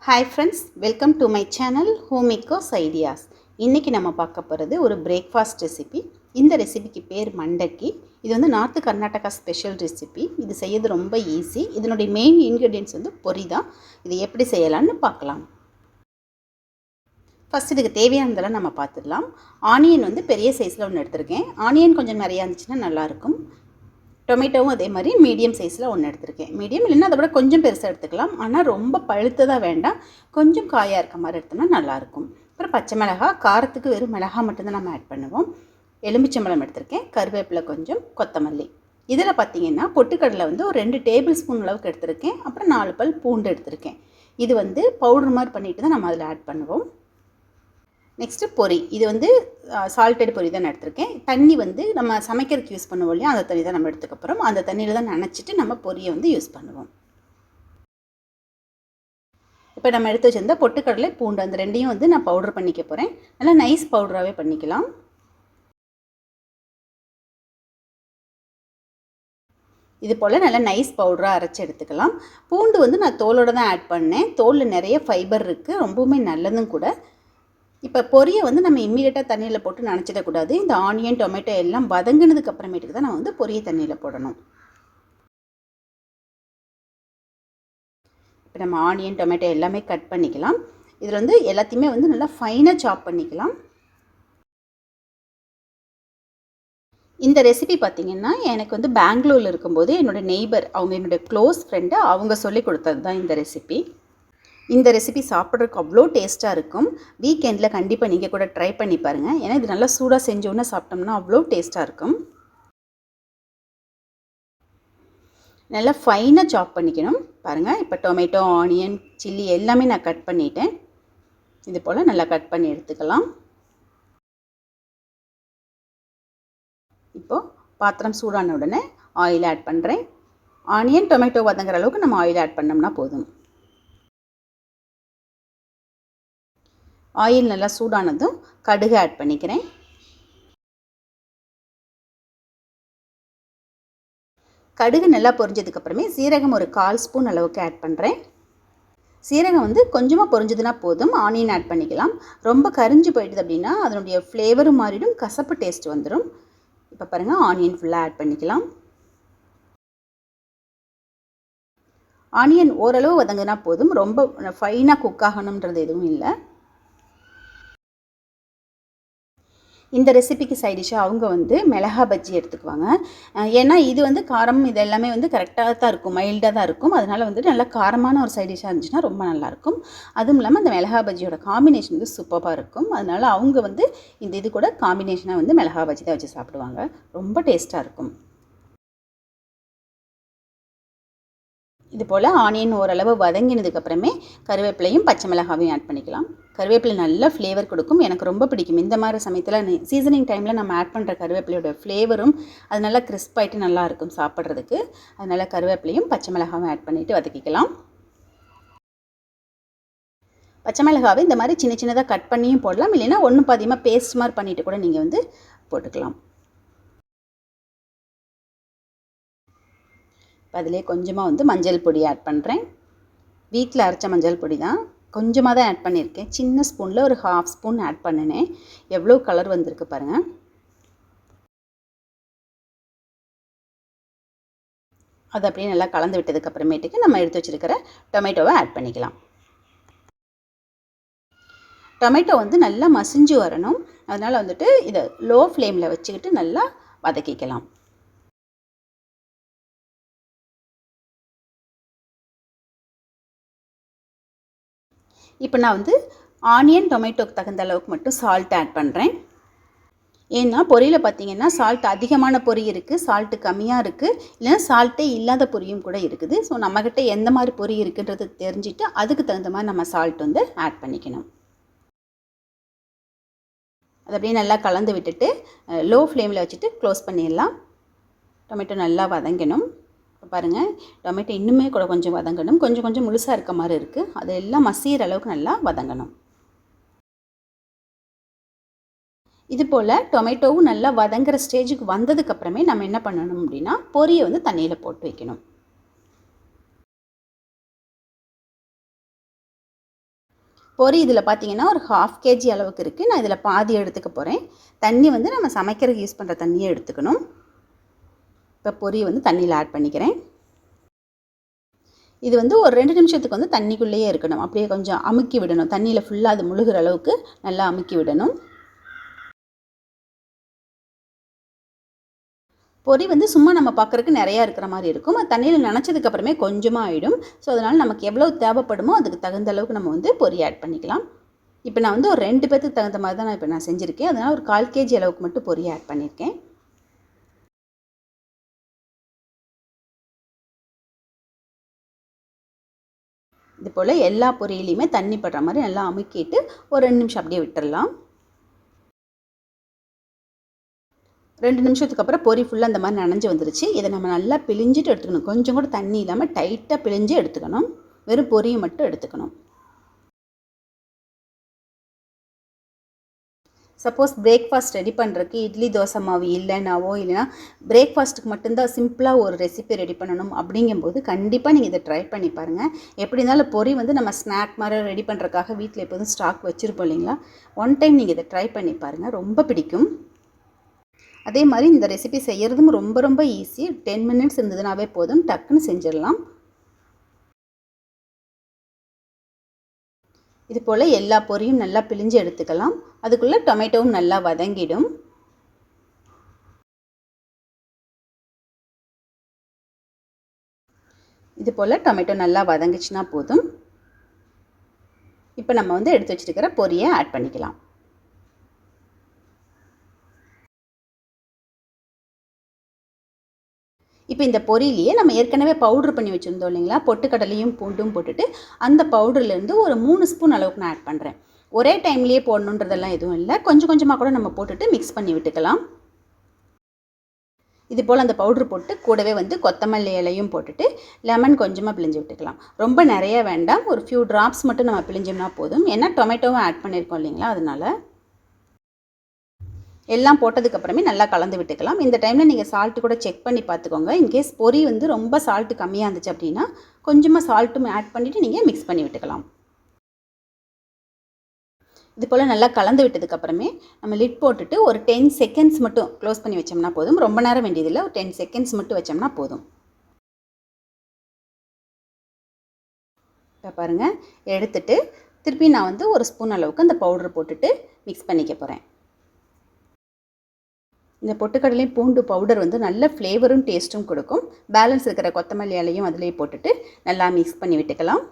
Hi friends, welcome to my channel Home Eco's Ideas. இன்னைக்கு நம்ம பார்க்க போகிறது ஒரு பிரேக்ஃபாஸ்ட் ரெசிபி. இந்த ரெசிபிக்கு பேர் மண்டக்கி. இது வந்து நார்த் கர்நாடகா ஸ்பெஷல் ரெசிபி. இது செய்யறது ரொம்ப ஈஸி. இதனுடைய மெயின் இன்கிரிடியன்ட்ஸ் வந்து பொரி தான். இது எப்படி செய்யலாம்னு பார்க்கலாம். ஃபர்ஸ்ட் இதுக்கு தேவையானதெல்லாம் நம்ம பார்த்துடலாம். ஆனியன் வந்து பெரிய சைஸில் ஒன்று எடுத்திருக்கேன். ஆனியன் கொஞ்சம் நிறையா இருந்துச்சுன்னா நல்லாயிருக்கும். டொமேட்டோவும் அதே மாதிரி மீடியம் சைஸில் ஒன்று எடுத்திருக்கேன். மீடியம் இல்லைன்னா அதை விட கொஞ்சம் பெருசாக எடுத்துக்கலாம். ஆனால் ரொம்ப பழுத்ததாக வேண்டாம், கொஞ்சம் காயாக இருக்க மாதிரி எடுத்தோம்னா நல்லாயிருக்கும். அப்புறம் பச்சை மிளகாய், காரத்துக்கு வெறும் மிளகாய் மட்டும்தான் நம்ம ஆட் பண்ணுவோம். எலுமிச்சம்பழம் எடுத்திருக்கேன், கருவேப்பிலை கொஞ்சம், கொத்தமல்லி. இதில் பார்த்திங்கன்னா பொட்டுக்கடலை வந்து ஒரு 2 டேபிள் ஸ்பூன் அளவுக்கு எடுத்திருக்கேன். அப்புறம் 4 பல் பூண்டு எடுத்திருக்கேன். இது வந்து பவுடர் மாதிரி பண்ணிவிட்டு தான் நம்ம அதில் ஆட் பண்ணுவோம். நெக்ஸ்ட்டு பொரி. இது வந்து சால்டட் பொரி தான் எடுத்திருக்கேன். தண்ணி வந்து நம்ம சமைக்கிறதுக்கு யூஸ் பண்ணுவோம் இல்லையா, அந்த தண்ணி தான் நம்ம எடுத்துக்கப்புறம் அந்த தண்ணியில் தான் நனைச்சிட்டு நம்ம பொரியை வந்து யூஸ் பண்ணுவோம். இப்போ நம்ம எடுத்து வச்சிருந்த பொட்டுக்கடலை, பூண்டு அந்த ரெண்டையும் வந்து நான் பவுடர் பண்ணிக்க போகிறேன். நல்லா நைஸ் பவுடராகவே பண்ணிக்கலாம். இது போல் நல்லா நைஸ் பவுடராக அரைச்சி எடுத்துக்கலாம். பூண்டு வந்து நான் தோலோடு தான் ஆட் பண்ணேன். தோலில் நிறைய ஃபைபர் இருக்குது, ரொம்பவுமே நல்லதும் கூட. இப்போ பொரியை வந்து நம்ம இம்மீடியட்டாக தண்ணியில் போட்டு நனைச்சிடக்கூடாது. இந்த ஆனியன், டொமேட்டோ எல்லாம் வதங்கினதுக்கு அப்புறமேட்டுக்கு தான் நம்ம வந்து பொரியை தண்ணியில் போடணும். இப்போ நம்ம ஆனியன், டொமேட்டோ எல்லாமே கட் பண்ணிக்கலாம். இதில் வந்து எல்லாத்தையுமே வந்து நல்லா ஃபைனாக சாப் பண்ணிக்கலாம். இந்த ரெசிபி பார்த்திங்கன்னா எனக்கு வந்து பெங்களூரில் இருக்கும்போது என்னோடய நெய்பர், அவங்க என்னுடைய க்ளோஸ் ஃப்ரெண்டு, அவங்க சொல்லி கொடுத்தது தான் இந்த ரெசிபி. இந்த ரெசிபி சாப்பிட்றதுக்கு அவ்வளோ டேஸ்ட்டாக இருக்கும். வீக்கெண்டில் கண்டிப்பாக நீங்கள் கூட ட்ரை பண்ணி பாருங்கள். ஏன்னா இது நல்லா சூடாக செஞ்சோன்னு சாப்பிட்டோம்னா அவ்வளோ டேஸ்ட்டாக இருக்கும். நல்லா ஃபைனாக சாப் பண்ணிக்கணும். பாருங்கள், இப்போ டொமேட்டோ, ஆனியன், சில்லி எல்லாமே நான் கட் பண்ணிட்டேன். இது போல் நல்லா கட் பண்ணி எடுத்துக்கலாம். இப்போது பாத்திரம் சூடான உடனே ஆயில் ஆட் பண்ணுறேன். ஆனியன், டொமேட்டோ வதங்குற அளவுக்கு நம்ம ஆயில் ஆட் பண்ணோம்னா போதும். ஆயில் நல்லா சூடானதும் கடுகு ஆட் பண்ணிக்கிறேன். கடுகு நல்லா பொரிஞ்சதுக்கப்புறமே சீரகம் ஒரு 1/4 ஸ்பூன் அளவுக்கு ஆட் பண்ணுறேன். சீரகம் வந்து கொஞ்சமாக பொரிஞ்சதுன்னா போதும். ஆனியன் ஆட் பண்ணிக்கலாம். ரொம்ப கரிஞ்சு போயிடுது அப்படின்னா அதனுடைய ஃப்ளேவரும் மாறிடும், கசப்பு டேஸ்ட் வந்துடும். இப்போ பாருங்கள், ஆனியன் ஃபுல்லாக ஆட் பண்ணிக்கலாம். ஆனியன் ஓரளவு வதங்கினா போதும், ரொம்ப ஃபைனாக குக் ஆகணுன்றது எதுவும் இல்லை. இந்த ரெசிபிக்கு சைடிஷாக அவங்க வந்து மிளகா பஜ்ஜி எடுத்துக்குவாங்க. ஏன்னா இது வந்து காரம் இது எல்லாமே வந்து கரெக்டாக தான் இருக்கும், மைல்டாக தான் இருக்கும். அதனால் வந்து நல்லா காரமான ஒரு சைடிஷாக இருந்துச்சுன்னா ரொம்ப நல்லாயிருக்கும். அதுவும் இல்லாமல் அந்த மிளகா பஜ்ஜியோட காம்பினேஷன் வந்து சூப்பராக இருக்கும். அதனால் அவங்க வந்து இந்த இது கூட காம்பினேஷனாக வந்து மிளகா பஜ்ஜி தான் வச்சு சாப்பிடுவாங்க. ரொம்ப டேஸ்ட்டாக இருக்கும். இது போல் ஆனியன் ஓரளவு வதங்கினதுக்கப்புறமே கருவேப்பிலையும் பச்சை மிளகாவையும் ஆட் பண்ணிக்கலாம். கருவேப்பிலை நல்ல ஃப்ளேவர் கொடுக்கும், எனக்கு ரொம்ப பிடிக்கும். இந்த மாதிரி சமயத்தில் சீசனிங் டைமில் நம்ம ஆட் பண்ணுற கருவேப்பிலையோட ஃப்ளேவரும் அது நல்லா கிறிஸ்பாயிட்டு நல்லாயிருக்கும் சாப்பிட்றதுக்கு. அதனால் கருவேப்பிலையும் பச்சை மிளகாவும் ஆட் பண்ணிவிட்டு வதக்கிக்கலாம். பச்சை மிளகாவை இந்த மாதிரி சின்ன சின்னதாக கட் பண்ணியும் போடலாம், இல்லைன்னா ஒன்று பாதியமாக பேஸ்ட் மாதிரி பண்ணிவிட்டு கூட நீங்கள் வந்து போட்டுக்கலாம். அதிலே கொஞ்சமாக வந்து மஞ்சள் பொடி ஆட் பண்ணுறேன். வீட்டில் அரைச்ச மஞ்சள் பொடி தான், கொஞ்சமாக தான் ஆட் பண்ணியிருக்கேன். சின்ன ஸ்பூனில் ஒரு 1/2 ஸ்பூன் ஆட் பண்ணினேன். எவ்வளோ கலர் வந்திருக்கு பாருங்கள். அது அப்படியே நல்லா கலந்து விட்டதுக்கப்புறமேட்டுக்கு நம்ம எடுத்து வச்சுருக்கிற டொமேட்டோவை ஆட் பண்ணிக்கலாம். டொமேட்டோ வந்து நல்லா மசிஞ்சு வரணும். அதனால் வந்துட்டு இதை லோ ஃப்ளேமில் வச்சுக்கிட்டு நல்லா வதக்கிக்கலாம். இப்போ நான் வந்து ஆனியன், டொமேட்டோக்கு தகுந்த அளவுக்கு மட்டும் சால்ட் ஆட் பண்ணுறேன். ஏன்னா பொரியில் பார்த்திங்கன்னா சால்ட் அதிகமான பொரி இருக்குது, சால்ட்டு கம்மியாக இருக்குது, இல்லைன்னா சால்ட்டே இல்லாத பொரியும் கூட இருக்குது. ஸோ நம்மக்கிட்ட எந்த மாதிரி பொரி இருக்குன்றது தெரிஞ்சுட்டு அதுக்கு தகுந்த மாதிரி நம்ம சால்ட் வந்து ஆட் பண்ணிக்கணும். அது அப்படியே நல்லா கலந்து விட்டுட்டு லோ ஃப்ளேமில் வச்சுட்டு க்ளோஸ் பண்ணிடலாம். டொமேட்டோ நல்லா வதங்கணும். பாருங்கள், டொமேட்டோ இன்னுமே கூட கொஞ்சம் வதங்கணும். கொஞ்சம் கொஞ்சம் முழுசாக இருக்க மாதிரி இருக்குது. அதெல்லாம் மசிகிற அளவுக்கு நல்லா வதங்கணும். இது போல் டொமேட்டோவும் நல்லா வதங்குற ஸ்டேஜுக்கு வந்ததுக்கப்புறமே நம்ம என்ன பண்ணணும் அப்படின்னா பொரியை வந்து தண்ணியில் போட்டு வைக்கணும். பொரி இதில் பார்த்தீங்கன்னா ஒரு 1/2 kg அளவுக்கு இருக்குது. நான் இதில் பாதி எடுத்துக்க போகிறேன். தண்ணி வந்து நம்ம சமைக்கிறதுக்கு யூஸ் பண்ணுற தண்ணியே எடுத்துக்கணும். இப்போ பொரியை வந்து தண்ணியில் ஆட் பண்ணிக்கிறேன். இது வந்து ஒரு 2 நிமிஷத்துக்கு வந்து தண்ணிக்குள்ளேயே இருக்கணும். அப்படியே கொஞ்சம் அமுக்கி விடணும். தண்ணியில் ஃபுல்லாக அது முழுகிற அளவுக்கு நல்லா அமுக்கி விடணும். பொரி வந்து சும்மா நம்ம பார்க்குறதுக்கு நிறையா இருக்கிற மாதிரி இருக்கும். அது தண்ணியில் நனைச்சதுக்கப்புறமே கொஞ்சமாக ஆகிடும். ஸோ அதனால் நமக்கு எவ்வளோ தேவைப்படுமோ அதுக்கு தகுந்த அளவுக்கு நம்ம வந்து பொரி ஆட் பண்ணிக்கலாம். இப்போ நான் வந்து ஒரு 2 பேத்துக்கு தகுந்த மாதிரி தான் நான் செஞ்சுருக்கேன். அதனால் ஒரு 1/4 kg அளவுக்கு மட்டும் பொரி ஆட் பண்ணியிருக்கேன். இது போல் எல்லா பொரியிலையுமே தண்ணி படுற மாதிரி நல்லா அமுக்கிட்டு ஒரு 2 நிமிஷம் அப்படியே விட்டுடலாம். 2 நிமிஷத்துக்கு அப்புறம் பொரி ஃபுல்லாக அந்த மாதிரி நனைஞ்சு வந்துருச்சு. இதை நம்ம நல்லா பிழிஞ்சிட்டு எடுத்துக்கணும். கொஞ்சம் கூட தண்ணி இல்லாமல் டைட்டாக பிழிஞ்சு எடுத்துக்கணும். வெறும் பொரியை மட்டும் எடுத்துக்கணும். சப்போஸ் பிரேக்ஃபாஸ்ட் ரெடி பண்ணுறதுக்கு இட்லி தோசை மாவு இல்லைனாவோ, இல்லைனா பிரேக்ஃபாஸ்ட்டுக்கு மட்டும்தான் சிம்பிளாக ஒரு ரெசிபி ரெடி பண்ணணும் அப்படிங்கும்போது கண்டிப்பாக நீங்கள் இதை ட்ரை பண்ணி பாருங்கள். எப்படி இருந்தாலும் பொரி வந்து நம்ம ஸ்நாக் மாதிரி ரெடி பண்ணுறதுக்காக வீட்டில் எப்போதும் ஸ்டாக் வச்சுருப்போம் இல்லைங்களா. ஒன் டைம் நீங்கள் இதை ட்ரை பண்ணி பாருங்கள், ரொம்ப பிடிக்கும். அதே மாதிரி இந்த ரெசிபி செய்கிறதும் ரொம்ப ரொம்ப ஈஸி. 10 மினிட்ஸ் இருந்ததுனாவே போதும், டக்குன்னு செஞ்சிடலாம். இது போல் எல்லா பொரியும் நல்லா பிழிஞ்சு எடுத்துக்கலாம். அதுக்குள்ளே டொமேட்டோவும் நல்லா வதங்கிடும். இது போல் டொமேட்டோ நல்லா வதங்கிச்சுன்னா போதும். இப்போ நம்ம வந்து எடுத்து வச்சுருக்கிற பொரியை ஆட் பண்ணிக்கலாம். இப்போ இந்த பொரியிலேயே நம்ம ஏற்கனவே பவுட்ரு பண்ணி வச்சுருந்தோம் இல்லைங்களா, பொட்டுக்கடலையும் பூண்டும் போட்டுட்டு அந்த பவுடர்லேருந்து ஒரு 3 ஸ்பூன் அளவுக்கு நான் ஆட் பண்ணுறேன். ஒரே டைம்லேயே போடணுன்றதெல்லாம் எதுவும் இல்லை. கொஞ்சம் கொஞ்சமாக கூட நம்ம போட்டுட்டு மிக்ஸ் பண்ணி விட்டுக்கலாம். இது போல் அந்த பவுட்ரு போட்டு கூடவே வந்து கொத்தமல்லி இலையும் போட்டுட்டு லெமன் கொஞ்சமாக பிழிஞ்சு விட்டுக்கலாம். ரொம்ப நிறைய வேண்டாம், ஒரு ஃபியூ ட்ராப்ஸ் மட்டும் நம்ம பிழிஞ்சோம்னா போதும். ஏன்னா டொமேட்டோவும் ஆட் பண்ணியிருக்கோம் இல்லைங்களா, அதனால். எல்லாம் போட்டதுக்கப்புறமே நல்லா கலந்து விட்டுக்கலாம். இந்த டைமில் நீங்கள் சால்ட்டு கூட செக் பண்ணி பார்த்துக்கோங்க. இன்கேஸ் பொரி வந்து ரொம்ப சால்ட்டு கம்மியாக இருந்துச்சு அப்படின்னா கொஞ்சமாக சால்ட்டும் ஆட் பண்ணிவிட்டு நீங்கள் மிக்ஸ் பண்ணி விட்டுக்கலாம். இது போல் நல்லா கலந்து விட்டதுக்கப்புறமே நம்ம லிட் போட்டுட்டு ஒரு 10 செகண்ட்ஸ் மட்டும் க்ளோஸ் பண்ணி வச்சோம்னா போதும். ரொம்ப நேரம் வேண்டியதில்லை, ஒரு 10 செகண்ட்ஸ் மட்டும் வச்சோம்னா போதும். இப்போ பாருங்கள், எடுத்துட்டு திருப்பி நான் வந்து ஒரு ஸ்பூன் அளவுக்கு அந்த பவுட்ரு போட்டுட்டு மிக்ஸ் பண்ணிக்க போகிறேன். இந்த பொட்டுக்கடலை பூண்டு பவுடர் வந்து நல்ல ஃப்ளேவரும் டேஸ்ட்டும் கொடுக்கும். பேலன்ஸ் இருக்கிற கொத்தமல்லி இலையும் அதிலே போட்டுட்டு நல்லா மிக்ஸ் பண்ணி விட்டுக்கலாம்.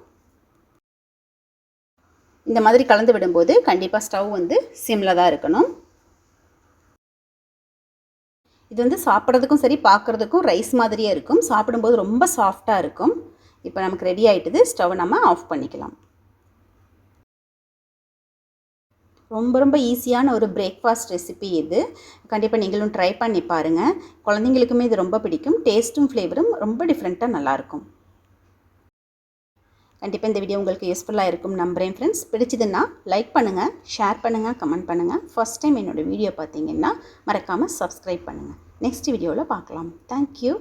இந்த மாதிரி கலந்து விடும்போது கண்டிப்பாக ஸ்டவ் வந்து சிம்மில் தான் இருக்கணும். இது வந்து சாப்பிட்றதுக்கும் சரி, பார்க்குறதுக்கும் ரைஸ் மாதிரியே இருக்கும். சாப்பிடும்போது ரொம்ப சாஃப்டாக இருக்கும். இப்போ நமக்கு ரெடி ஆகிட்டுது. ஸ்டவ் நம்ம ஆஃப் பண்ணிக்கலாம். ரொம்ப ரொம்ப ஈஸியான ஒரு பிரேக்ஃபாஸ்ட் ரெசிபி இது. கண்டிப்பாக நீங்களும் ட்ரை பண்ணி பாருங்கள். குழந்தைங்களுக்குமே இது ரொம்ப பிடிக்கும். டேஸ்ட்டும் ஃப்ளேவரும் ரொம்ப டிஃப்ரெண்ட்டாக நல்லாயிருக்கும். கண்டிப்பாக இந்த வீடியோ உங்களுக்கு யூஸ்ஃபுல்லாக இருக்கும் நம்புகிறேன் ஃப்ரெண்ட்ஸ். பிடிச்சதுன்னா லைக் பண்ணுங்கள், ஷேர் பண்ணுங்கள், கமெண்ட் பண்ணுங்கள். ஃபஸ்ட் டைம் என்னோடய வீடியோ பார்த்தீங்கன்னா மறக்காமல் சப்ஸ்கிரைப் பண்ணுங்கள். நெக்ஸ்ட் வீடியோவில் பார்க்கலாம். தேங்க்யூ.